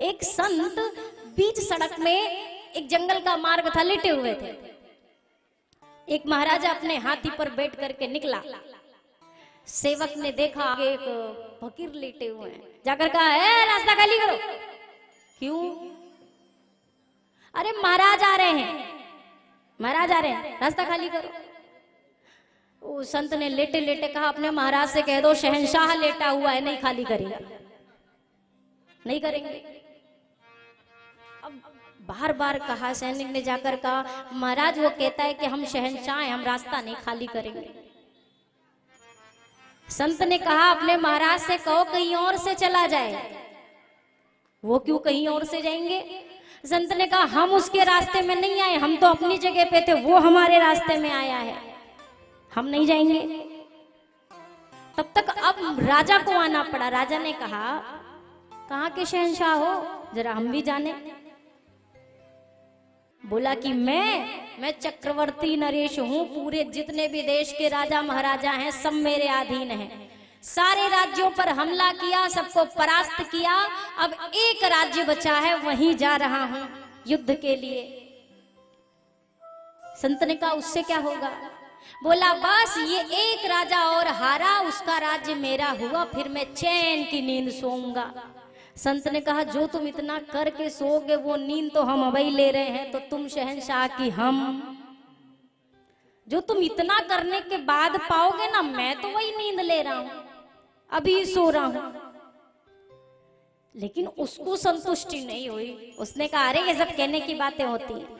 एक संत बीच सड़क में, एक जंगल का मार्ग था, लेटे हुए थे। एक महाराजा अपने हाथी पर बैठ करके निकला। सेवक ने देखा आगे एक फकीर लेटे हुए हैं, जाकर कहा, ए रास्ता खाली करो। क्यों? अरे महाराज आ रहे हैं, महाराज आ रहे हैं, रास्ता खाली करो। वो संत ने लेटे लेटे कहा, अपने महाराज से कह दो शहंशाह लेटा हुआ है, नहीं खाली करेगा, नहीं करेंगे। अब बार बार कहा, सैनिक ने जाकर कहा, महाराज वो कहता है कि हम शहंशाह हैं, हम रास्ता नहीं खाली करेंगे। संत ने कहा, अपने महाराज से कहो कहीं और से चला जाए। वो क्यों कहीं और से जाएंगे? संत ने कहा, हम उसके रास्ते में नहीं आए, हम तो अपनी जगह पे थे, वो हमारे रास्ते में आया है, हम नहीं जाएंगे। तब तक अब राजा को आना पड़ा। राजा ने कहा, कहाँ के शहंशाह हो, जरा हम भी जाने। बोला कि मैं चक्रवर्ती नरेश हूं, पूरे जितने भी देश के राजा महाराजा हैं सब मेरे अधीन हैं। सारे राज्यों पर हमला किया, सबको परास्त किया, अब एक राज्य बचा है, वहीं जा रहा हूं युद्ध के लिए। संत ने कहा, उससे क्या होगा? बोला, बस ये एक राजा और हारा, उसका राज्य मेरा हुआ, फिर मैं चैन की नींद सोऊंगा। संत ने कहा, जो तुम इतना करके सोओगे वो नींद तो हम अभी ले रहे हैं, तो तुम शहंशाह की हम, जो तुम इतना करने के बाद पाओगे ना, मैं तो वही नींद ले रहा हूं, अभी सो रहा हूं। लेकिन उसको संतुष्टि नहीं हुई। उसने कहा, अरे ये सब कहने की बातें होती हैं।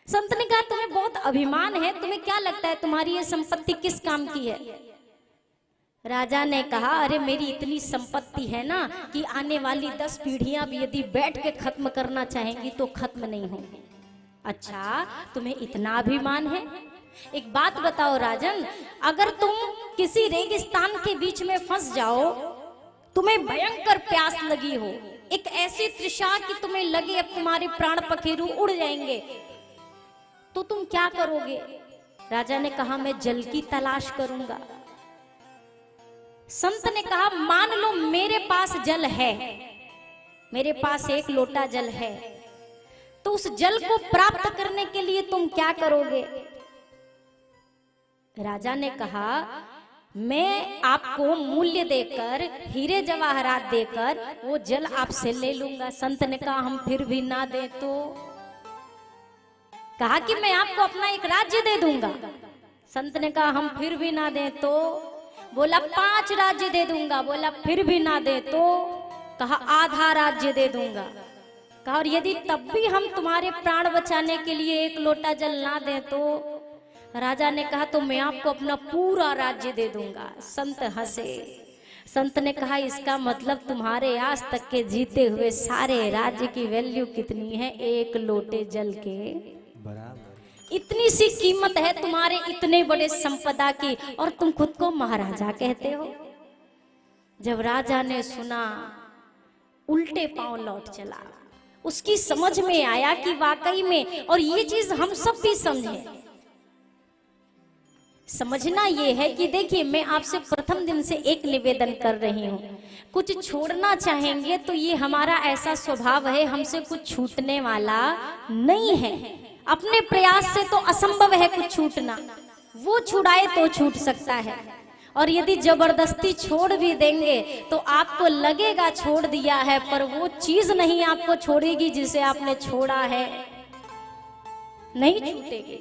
संत ने कहा, तुम्हें बहुत अभिमान है, तुम्हें क्या लगता है तुम्हारी ये संपत्ति किस काम की है? राजा ने कहा, अरे मेरी इतनी संपत्ति है ना कि आने वाली 10 पीढ़ियां भी यदि बैठ के खत्म करना चाहेंगी तो खत्म नहीं होंगी। अच्छा, तुम्हें इतना अभिमान है? एक बात बताओ राजन, अगर तुम किसी रेगिस्तान के बीच में फंस जाओ, तुम्हें भयंकर प्यास लगी हो, एक ऐसी तृषा कि तुम्हें लगे अब तुम्हारे प्राण पखेरु उड़ जाएंगे, तो तुम क्या करोगे? राजा ने कहा, मैं जल की तलाश करूंगा। संत ने कहा, मान लो मेरे पास जल है, मेरे पास एक लोटा जल है, तो उस जल को प्राप्त करने के लिए तुम क्या करोगे? राजा ने कहा, मैं आपको मूल्य देकर, हीरे जवाहरात देकर वो जल आपसे ले लूंगा। संत ने कहा, हम फिर भी ना दे तो? कहा कि मैं आपको अपना एक राज्य दे दूंगा। संत ने कहा, हम फिर भी ना दे तो? बोला, 5 राज्य दे दूंगा। बोला, फिर भी ना दे तो? कहा, आधा राज्य दे दूंगा। कहा, और यदि तब भी हम तुम्हारे प्राण बचाने के लिए एक लोटा जल ना दे तो? राजा ने कहा, तो मैं आपको अपना पूरा राज्य दे दूंगा। संत हंसे। संत ने कहा, इसका मतलब तुम्हारे आज तक के जीते हुए सारे राज्य की वैल्यू कितनी है? एक लोटे जल के बराबर। इतनी सी कीमत है तुम्हारे इतने बड़े संपदा की, और तुम खुद को महाराजा कहते हो। जब राजा ने सुना, उल्टे पांव लौट चला। उसकी समझ में आया कि वाकई में, और ये चीज हम सब भी समझे। समझना ये है कि देखिए, मैं आपसे प्रथम दिन से एक निवेदन कर रही हूँ, कुछ छोड़ना चाहेंगे तो ये हमारा ऐसा स्वभाव है, हमसे कुछ छूटने वाला नहीं है। अपने प्रयास से तो असंभव है कुछ छूटना, वो छुड़ाए तो छूट सकता है। और यदि जबरदस्ती छोड़ भी देंगे तो आपको लगेगा छोड़ दिया है, पर वो चीज नहीं आपको छोड़ेगी जिसे आपने छोड़ा है, नहीं छूटेगी।